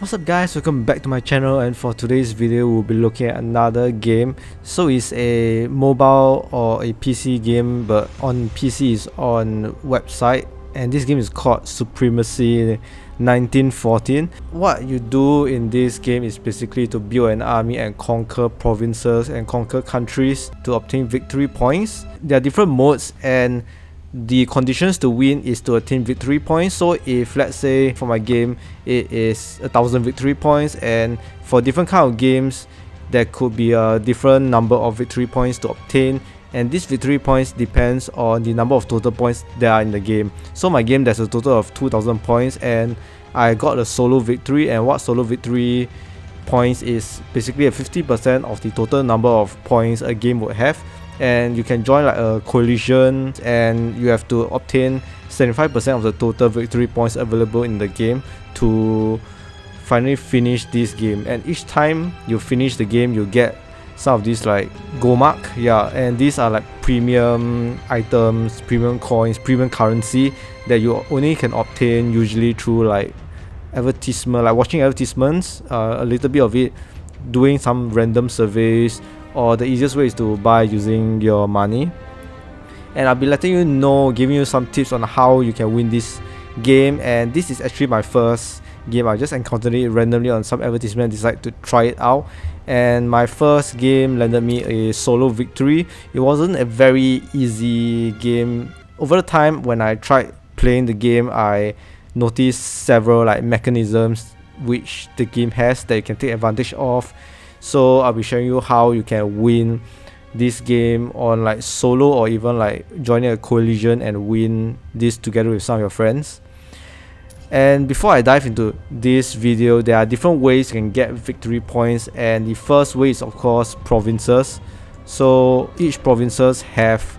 What's up guys, welcome back to my channel, and for today's video we'll be looking at another game. So it's a mobile or a PC game, but on PC is on website, and this game is called Supremacy1914. What you do in this game is basically to build an army and conquer provinces and conquer countries to obtain victory points. There are different modes, and the conditions to win is to attain victory points. So if let's say for my game it is 1000 victory points, and for different kind of games there could be a different number of victory points to obtain, and these victory points depends on the number of total points that are in the game. So my game there's a total of 2000 points, and I got a solo victory, and what solo victory points is basically a 50% of the total number of points a game would have. And you can join like a coalition, and you have to obtain 75% of the total victory points available in the game to finally finish this game. And each time you finish the game, you get some of these like gold mark, and these are like premium items, premium coins, premium currency that you only can obtain usually through like advertisement, like watching advertisements, a little bit of it, doing some random surveys, or the easiest way is to buy using your money. And I'll be letting you know, giving you some tips on how you can win this game. And this is actually my first game. I just encountered it randomly on some advertisement, decided to try it out, and my first game landed me a solo victory. It wasn't a very easy game. Over the time when I tried playing the game, I noticed several like mechanisms which the game has that you can take advantage of. So I'll be showing you how you can win this game on like solo, or even like joining a coalition and win this together with some of your friends. And before I dive into this video, there are different ways you can get victory points, and the first way is of course provinces. So each provinces have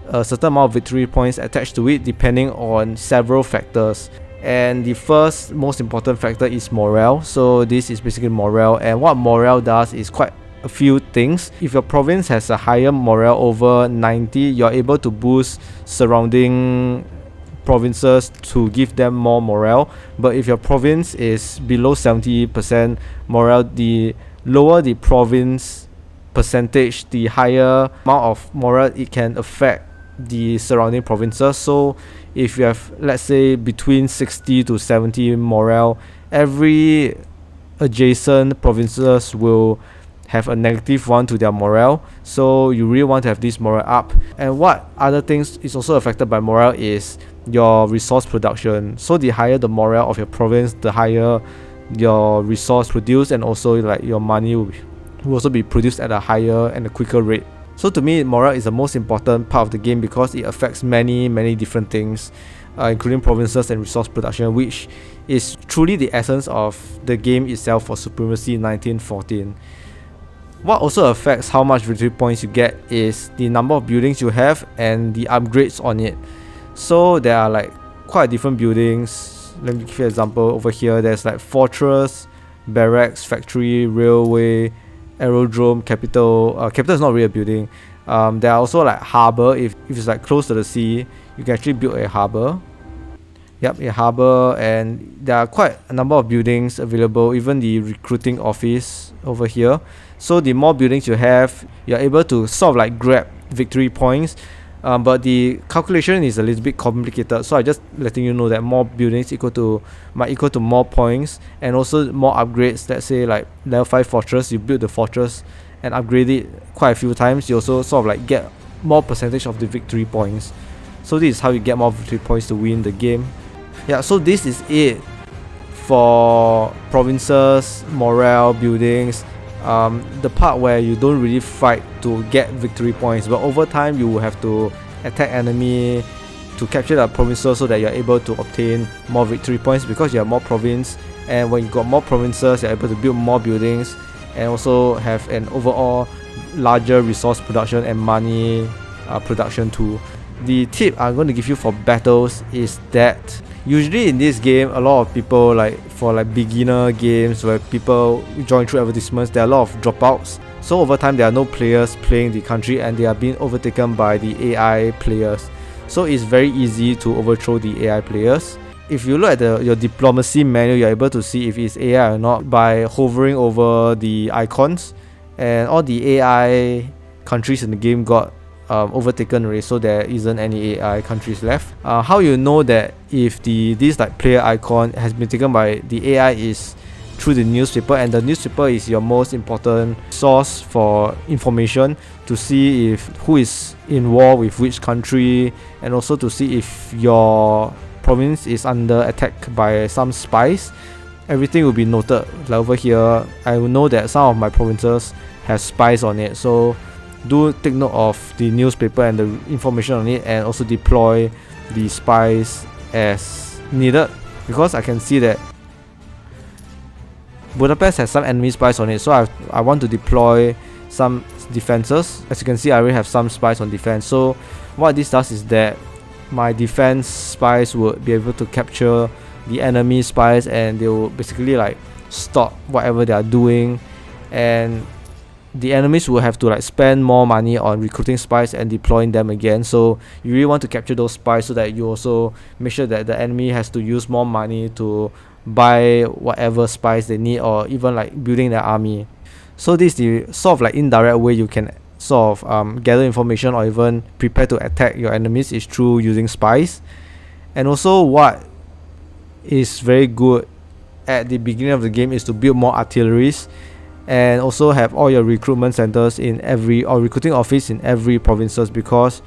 a certain amount of victory points attached to it depending on several factors. And the first most important factor is morale. So this is basically morale, and what morale does is quite a few things. If your province has a higher morale over 90, you're able to boost surrounding provinces to give them more morale. But if your province is below 70% morale, the lower the province percentage, the higher amount of morale it can affect the surrounding provinces. So if you have, let's say, between 60 to 70 morale, every adjacent provinces will have a -1 to their morale. So you really want to have this morale up. And what other things is also affected by morale is your resource production. So the higher the morale of your province, the higher your resource produced, and also like your money will also be produced at a higher and a quicker rate. So to me, morale is the most important part of the game because it affects many different things, including provinces and resource production, which is truly the essence of the game itself for Supremacy 1914. What also affects how much victory points you get is the number of buildings you have and the upgrades on it. So there are like quite different buildings. Let me give you an example. Over here there's like fortress, barracks, factory, railway, aerodrome, capital. Capital is not really a building. There are also like harbor. If it's like close to the sea, you can actually build a harbor. A harbor. And there are quite a number of buildings available, even the recruiting office over here. So the more buildings you have, you're able to sort of like grab victory points. But the calculation is a little bit complicated, so I just letting you know that more buildings might equal to more points, and also more upgrades. Let's say like level 5 fortress, you build the fortress and upgrade it quite a few times, you also sort of like get more percentage of the victory points. So this is how you get more victory points to win the game. So this is it for provinces, morale, buildings. The part where you don't really fight to get victory points, but over time you will have to attack enemy to capture the provinces so that you're able to obtain more victory points, because you have more province, and when you got more provinces you're able to build more buildings and also have an overall larger resource production and money production too. The tip I'm going to give you for battles is that usually in this game, a lot of people, like for like beginner games where people join through advertisements, there are a lot of dropouts. So over time there are no players playing the country, and they are being overtaken by the AI players. So it's very easy to overthrow the AI players. if you look at your diplomacy menu, you're able to see if it's AI or not by hovering over the icons, and all the AI countries in the game got overtaken already, so there isn't any AI countries left. How you know that if this like player icon has been taken by the AI is through the newspaper, and the newspaper is your most important source for information to see if who is in war with which country, and also to see if your province is under attack by some spies. Everything will be noted. Like over here, I will know that some of my provinces have spies on it, so do take note of the newspaper and the information on it, and also deploy the spies as needed, because I can see that Budapest has some enemy spies on it, so I want to deploy some defenses. As you can see, I already have some spies on defense. So what this does is that my defense spies would be able to capture the enemy spies, and they will basically like stop whatever they are doing, and the enemies will have to like spend more money on recruiting spies and deploying them again. So you really want to capture those spies so that you also make sure that the enemy has to use more money to buy whatever spies they need, or even like building their army. So this is the sort of like indirect way you can sort of gather information or even prepare to attack your enemies, is through using spies. And also what is very good at the beginning of the game is to build more artilleries, and also have all your recruitment centers in every, or recruiting office in every provinces, because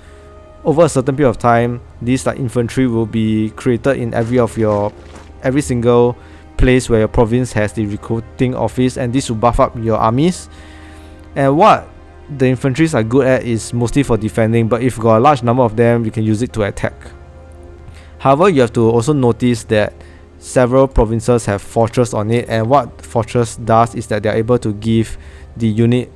over a certain period of time these like infantry will be created in every single place where your province has the recruiting office, and this will buff up your armies. And what the infantries are good at is mostly for defending, but if you got a large number of them, you can use it to attack. However, you have to also notice that several provinces have fortress on it, and what fortress does is that they are able to give the unit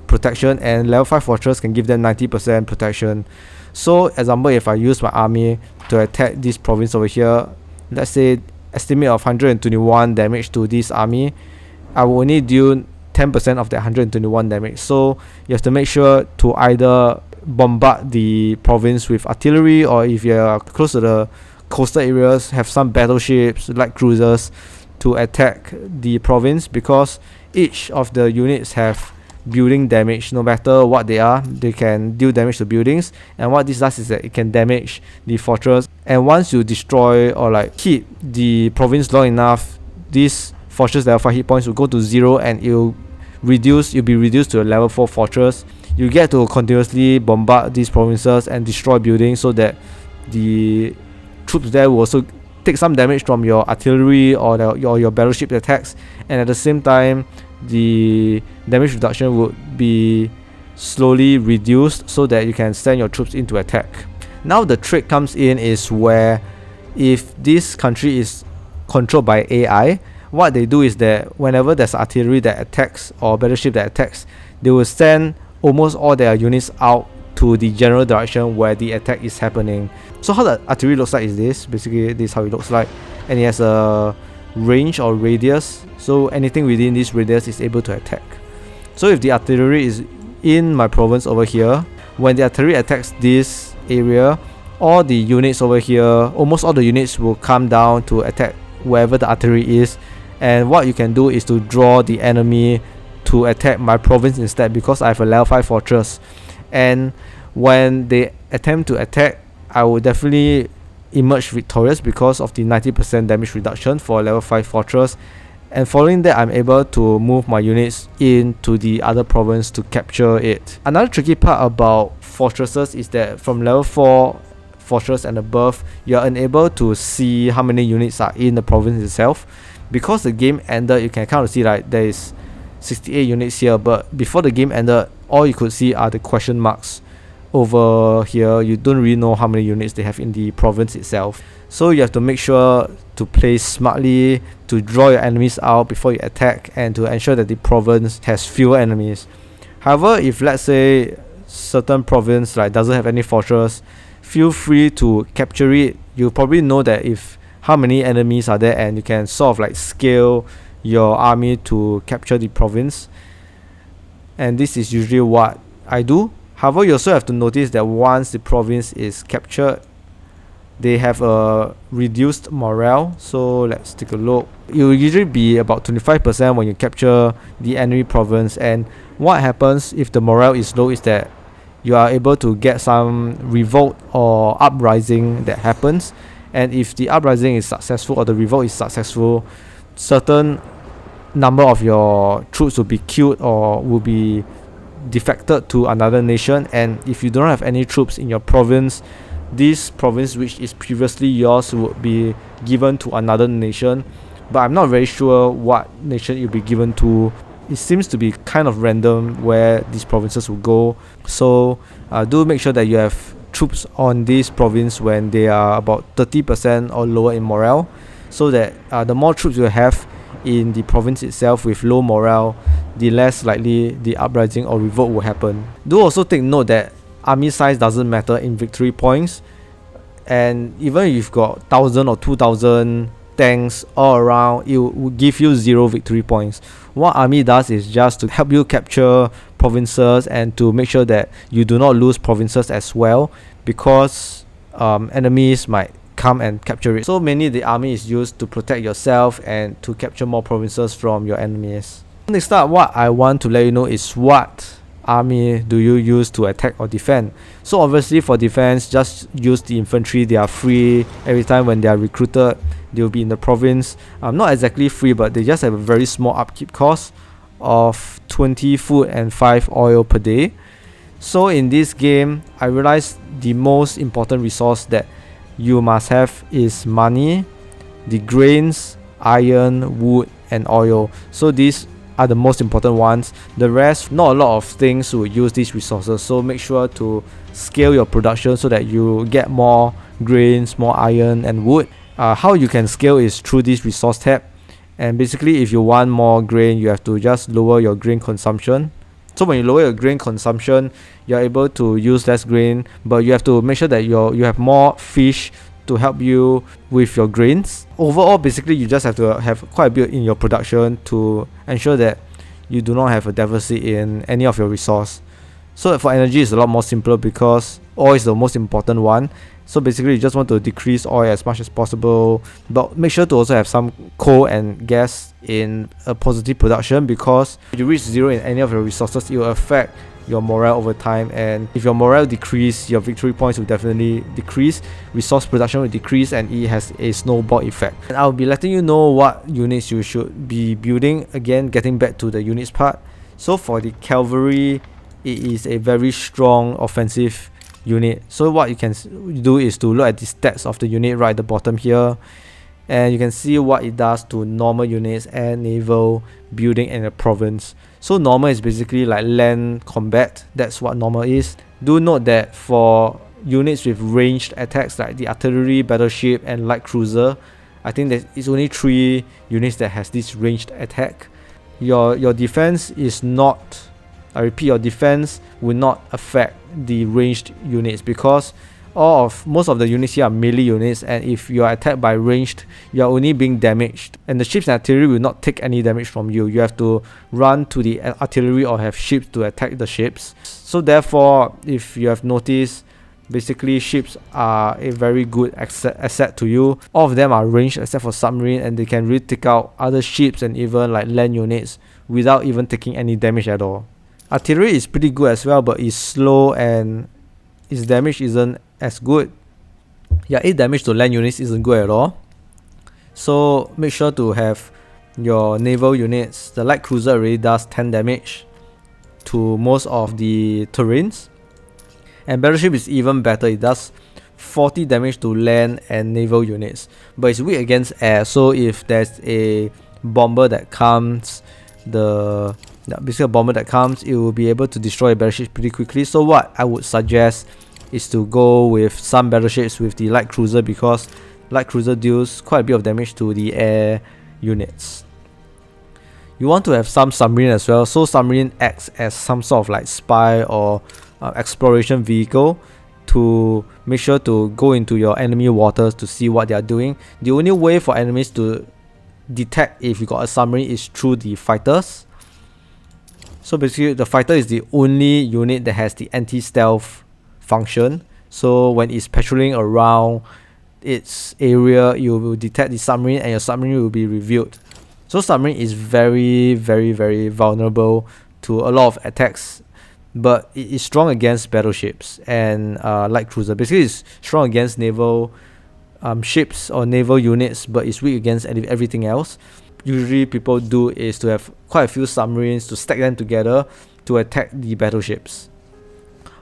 protection, and level 5 fortress can give them 90% protection. So example, if I use my army to attack this province over here, let's say estimate of 121 damage to this army, I will only deal 10% of that 121 damage. So you have to make sure to either bombard the province with artillery, or if you're close to the coastal areas, have some battleships, light cruisers to attack the province, because each of the units have building damage. No matter what they are, they can deal damage to buildings, and what this does is that it can damage the fortress, and once you destroy or like hit the province long enough, this fortress level 5 hit points will go to 0, and you'll be reduced to a level 4 fortress. You get to continuously bombard these provinces and destroy buildings, so that the troops there will also take some damage from your artillery or your battleship attacks, and at the same time the damage reduction would be slowly reduced, so that you can send your troops into attack. Now the trick comes in is where, if this country is controlled by AI, what they do is that whenever there's artillery that attacks or battleship that attacks, they will send almost all their units out to the general direction where the attack is happening. So how the artillery looks like is this. Basically, this is how it looks like, and it has a range or radius, so anything within this radius is able to attack. So if the artillery is in my province over here, when the artillery attacks this area, all the units over here, almost all the units will come down to attack wherever the artillery is. And what you can do is to draw the enemy to attack my province instead, because I have a level 5 fortress. And when they attempt to attack, I will definitely emerge victorious because of the 90% damage reduction for level 5 fortress. And following that, I'm able to move my units into the other province to capture it. Another tricky part about fortresses is that from level 4 fortress and above, you are unable to see how many units are in the province itself. Because the game ended, you can kind of see like there is 68 units here, but before the game ended, all you could see are the question marks over here. You don't really know how many units they have in the province itself. So you have to make sure to play smartly, to draw your enemies out before you attack, and to ensure that the province has fewer enemies. However, if let's say certain province like doesn't have any fortress, feel free to capture it. You probably know that if how many enemies are there, and you can sort of like scale your army to capture the province. And this is usually what I do. However, you also have to notice that once the province is captured, they have a reduced morale. So let's take a look. It will usually be about 25% when you capture the enemy province, and what happens if the morale is low is that you are able to get some revolt or uprising that happens, and if the uprising is successful or the revolt is successful, certain number of your troops will be killed or will be defected to another nation, and if you don't have any troops in your province, this province which is previously yours would be given to another nation, but I'm not very sure what nation it will be given to. It seems to be kind of random where these provinces will go. So do make sure that you have troops on this province when they are about 30% or lower in morale, so that the more troops you have in the province itself with low morale, the less likely the uprising or revolt will happen. Do also take note that army size doesn't matter in victory points, and even if you've got 1000 or 2000 tanks all around, it will give you 0 victory points. What army does is just to help you capture provinces and to make sure that you do not lose provinces as well, because enemies might come and capture it. So mainly the army is used to protect yourself and to capture more provinces from your enemies. Next up, what I want to let you know is what army do you use to attack or defend. So obviously for defense, just use the infantry. They are free every time when they are recruited. They will be in the province. Not exactly free, but they just have a very small upkeep cost of 20 food and 5 oil per day. So in this game, I realized the most important resource that you must have is money, the grains, iron, wood, and oil. So these are the most important ones. The rest, not a lot of things will use these resources, so make sure to scale your production so that you get more grains, more iron and wood. How you can scale is through this resource tab, and basically if you want more grain, you have to just lower your grain consumption. So when you lower your grain consumption, you're able to use less grain, but you have to make sure that you have more fish to help you with your grains. Overall, basically you just have to have quite a bit in your production to ensure that you do not have a deficit in any of your resource. So for energy, it's a lot more simpler because oil is the most important one. So basically you just want to decrease oil as much as possible, but make sure to also have some coal and gas in a positive production, because if you reach 0 in any of your resources, it will affect your morale over time, and if your morale decrease, your victory points will definitely decrease, resource production will decrease, and it has a snowball effect. And I'll be letting you know what units you should be building. Again, getting back to the units part. So for the cavalry, it is a very strong offensive unit. So what you can do is to look at the stats of the unit right at the bottom here, and you can see what it does to normal units and naval building in a province. So normal is basically like land combat. That's what normal is. Do note that for units with ranged attacks like the artillery, battleship and light cruiser, I think that it's only 3 units that has this ranged attack. Your defense is not, I repeat, your defense will not affect the ranged units, because most of the units here are melee units, and if you are attacked by ranged, you are only being damaged, and the ships and artillery will not take any damage from you. You have to run to the artillery or have ships to attack the ships. So therefore, if you have noticed, basically ships are a very good asset to you. All of them are ranged except for submarine, and they can really take out other ships and even like land units without even taking any damage at all. Artillery is pretty good as well, but it's slow and its damage isn't as good. Yeah, 8 damage to land units isn't good at all. So make sure to have your naval units. The light cruiser already does 10 damage to most of the terrains, and battleship is even better. It does 40 damage to land and naval units, but it's weak against air. So if there's a bomber that comes, basically a bomber that comes, it will be able to destroy a battleship pretty quickly. So what I would suggest is to go with some battleships with the light cruiser, because light cruiser deals quite a bit of damage to the air units. You want to have some submarine as well. So submarine acts as some sort of like spy or exploration vehicle to make sure to go into your enemy waters to see what they are doing. The only way for enemies to detect if you got a submarine is through the fighters. So basically the fighter is the only unit that has the anti-stealth function. So when it's patrolling around its area, you will detect the submarine and your submarine will be revealed. So submarine is very vulnerable to a lot of attacks, but it is strong against battleships and light cruiser. Basically it's strong against naval ships or naval units, but it's weak against everything else. Usually people do is to have quite a few submarines to stack them together to attack the battleships.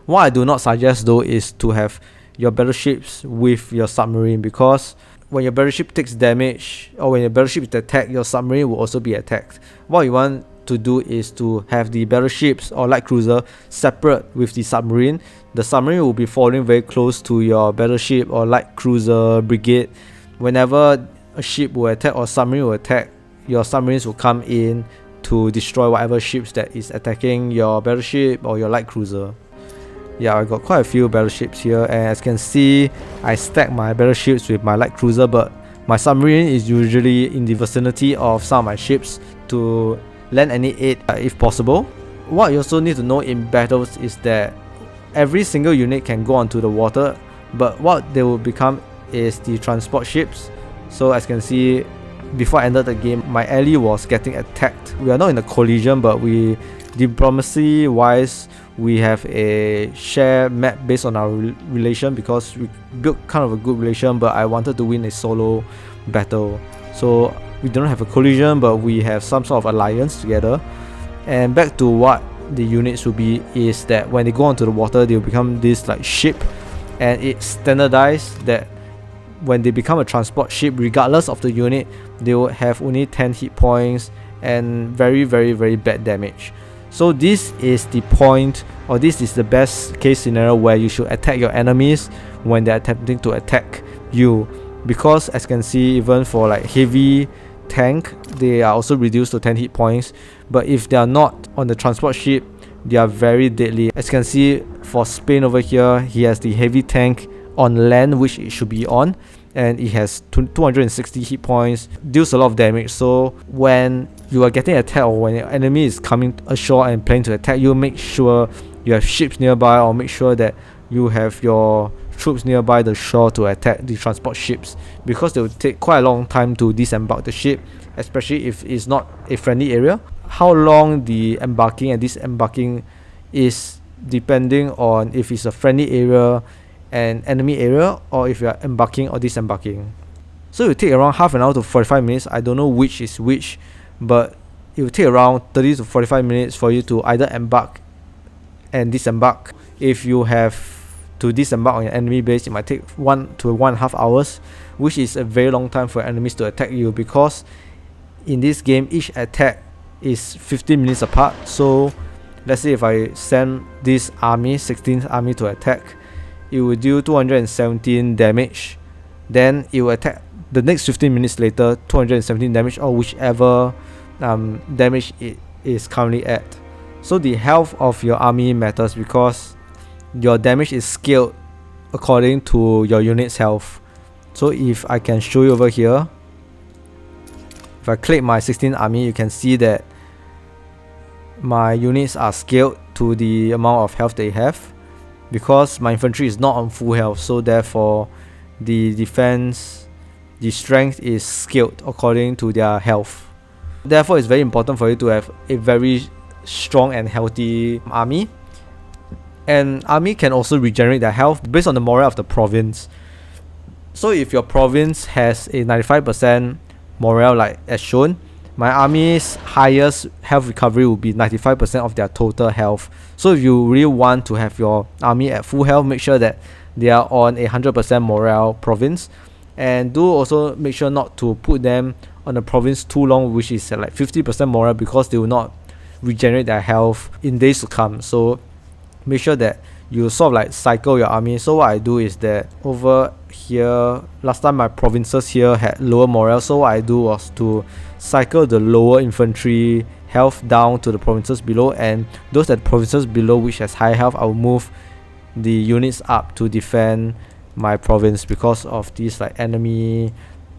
What I do not suggest though is to have your battleships with your submarine, because when your battleship takes damage or when your battleship is attacked, your submarine will also be attacked. What you want to do is to have the battleships or light cruiser separate with the submarine. The submarine will be following very close to your battleship or light cruiser brigade. Whenever a ship will attack or submarine will attack, your submarines will come in to destroy whatever ships that is attacking your battleship or your light cruiser. Yeah, I got quite a few battleships here, and as you can see, I stack my battleships with my light cruiser, but my submarine is usually in the vicinity of some of my ships to lend any aid if possible. What you also need to know in battles is that every single unit can go onto the water, but what they will become is the transport ships. So as you can see, before I ended the game, my ally was getting attacked. We are not in a collision, but diplomacy wise, we have a share map based on our relation, because we built kind of a good relation, but I wanted to win a solo battle. So we don't have a collision, but we have some sort of alliance together. And back to what the units will be is that when they go onto the water, they will become this like ship, and it's standardized that when they become a transport ship, regardless of the unit, they will have only 10 hit points and very bad damage. So this is the point, or this is the best case scenario where you should attack your enemies when they're attempting to attack you, because as you can see, even for like heavy tank, they are also reduced to 10 hit points, but if they are not on the transport ship, they are very deadly. As you can see, for Spain over here, he has the heavy tank on land, which it should be on, and it has 260 hit points, deals a lot of damage. So when you are getting attacked or when your enemy is coming ashore and planning to attack you, make sure you have ships nearby, or make sure that you have your troops nearby the shore to attack the transport ships, because they will take quite a long time to disembark the ship, especially if it's not a friendly area. How long the embarking and disembarking is depending on if it's a friendly area and enemy area, or if you are embarking or disembarking. So it will take around half an hour to 45 minutes. I don't know which is which, but it will take around 30 to 45 minutes for you to either embark and disembark. If you have to disembark on your enemy base, it might take 1 to 1.5 hours, which is a very long time for enemies to attack you, because in this game each attack is 15 minutes apart. So let's say if I send this army, 16th army, to attack, it will do 217 damage, then it will attack the next 15 minutes later, 217 damage, or whichever damage it is currently at. So the health of your army matters, because your damage is scaled according to your unit's health. So if I can show you over here, if I click my 16th army, you can see that my units are scaled to the amount of health they have, because my infantry is not on full health. So therefore the defense, the strength is scaled according to their health. Therefore it's very important for you to have a very strong and healthy army. And army can also regenerate their health based on the morale of the province. So if your province has a 95% morale, like as shown, my army's highest health recovery will be 95% of their total health. So if you really want to have your army at full health, make sure that they are on a 100% morale province, and do also make sure not to put them on a province too long, which is at like 50% morale, because they will not regenerate their health in days to come. So make sure that you sort of like cycle your army. So what I do is that over here, last time my provinces here had lower morale, so what I do was to cycle the lower infantry health down to the provinces below, and those at provinces below which has high health, I will move the units up to defend my province, because of these like enemy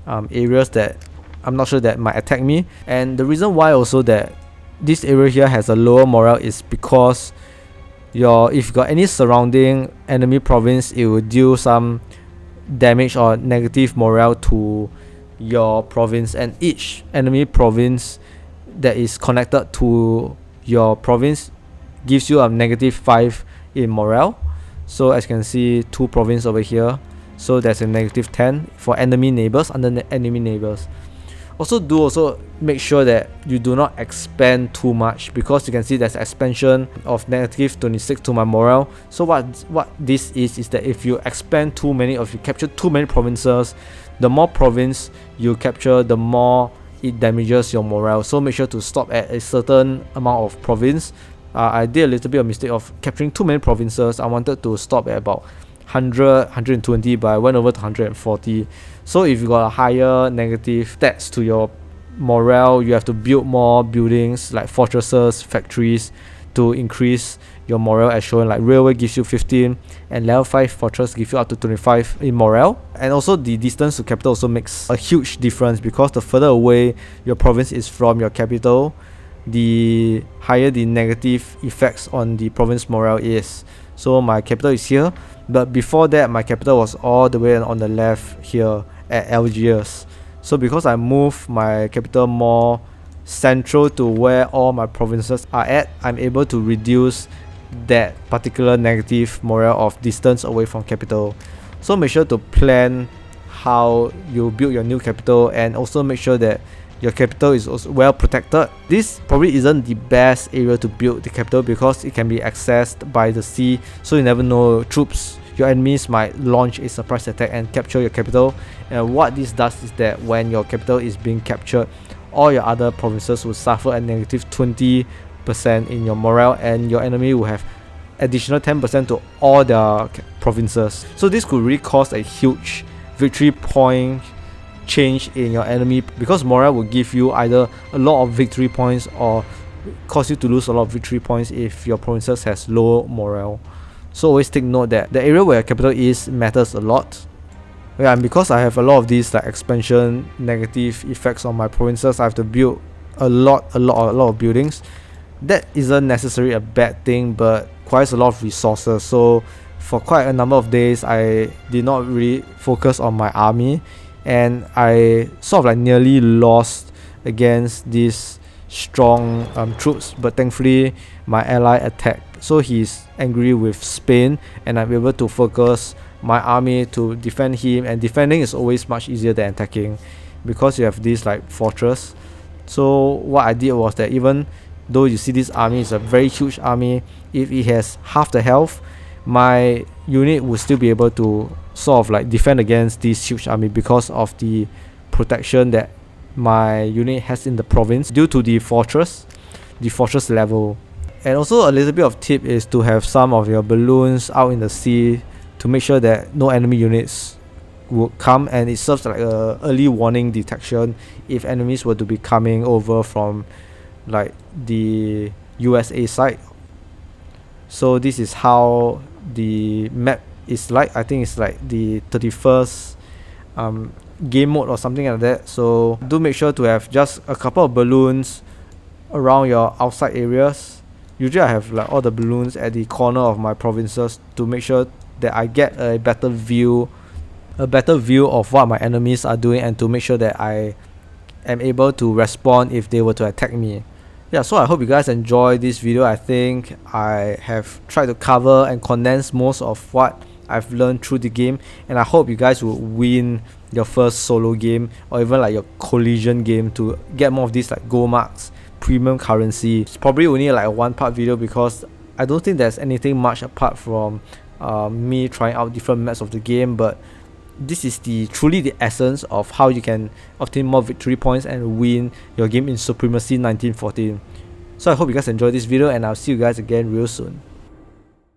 areas that I'm not sure that might attack me. And the reason why also that this area here has a lower morale is because if you got any surrounding enemy province, it will deal some damage or negative morale to your province, and each enemy province that is connected to your province gives you a -5 in morale. So as you can see, 2 province over here, so there's a -10 for enemy neighbors under enemy neighbors. Also make sure that you do not expand too much, because you can see there's expansion of -26 to my morale. So what this is that if you expand too many, or if you capture too many provinces, the more province you capture, the more it damages your morale. So make sure to stop at a certain amount of province. I did a little bit of mistake of capturing too many provinces. I wanted to stop at about 100, 120, but I went over to 140. So if you got a higher negative stats to your morale, you have to build more buildings like fortresses, factories, to increase your morale, as shown. Like railway gives you 15, and level 5 fortress gives you up to 25 in morale. And also the distance to capital also makes a huge difference, because the further away your province is from your capital, the higher the negative effects on the province morale is. So my capital is here, but before that my capital was all the way on the left here at Algiers. So because I moved my capital more central to where all my provinces are at, I'm able to reduce that particular negative morale of distance away from capital. So make sure to plan how you build your new capital, and also make sure that your capital is also well protected. This probably isn't the best area to build the capital, because it can be accessed by the sea, so you never know, your enemies might launch a surprise attack and capture your capital. And what this does is that when your capital is being captured, all your other provinces will suffer a -20% in your morale, and your enemy will have additional 10% to all their provinces. So this could really cause a huge victory point change in your enemy, because morale will give you either a lot of victory points or cause you to lose a lot of victory points if your provinces has low morale. So always take note that the area where your capital is matters a lot. Yeah, and because I have a lot of these like expansion negative effects on my provinces, I have to build a lot of buildings. That isn't necessarily a bad thing, but requires a lot of resources. So for quite a number of days I did not really focus on my army, and I sort of like nearly lost against these strong troops, but thankfully my ally attacked, so he's angry with Spain, and I'm able to focus my army to defend him. And defending is always much easier than attacking, because you have this like fortress. So what I did was that even though you see this army is a very huge army, if it has half the health, my unit will still be able to sort of like defend against this huge army, because of the protection that my unit has in the province due to the fortress level. And also a little bit of tip is to have some of your balloons out in the sea to make sure that no enemy units would come, and it serves like a early warning detection if enemies were to be coming over from like the USA side. So this is how the map is like. I think it's like the 31st game mode or something like that. So do make sure to have just a couple of balloons around your outside areas. Usually I have like all the balloons at the corner of my provinces to make sure that I get a better view of what my enemies are doing, and to make sure that I am able to respond if they were to attack me. Yeah, so I hope you guys enjoy this video. I think I have tried to cover and condense most of what I've learned through the game, and I hope you guys will win your first solo game, or even like your collision game, to get more of these like gold marks, premium currency. It's probably only like a 1-part video, because I don't think there's anything much apart from me trying out different maps of the game, but this is truly the essence of how you can obtain more victory points and win your game in Supremacy 1914. So I hope you guys enjoyed this video, and I'll see you guys again real soon.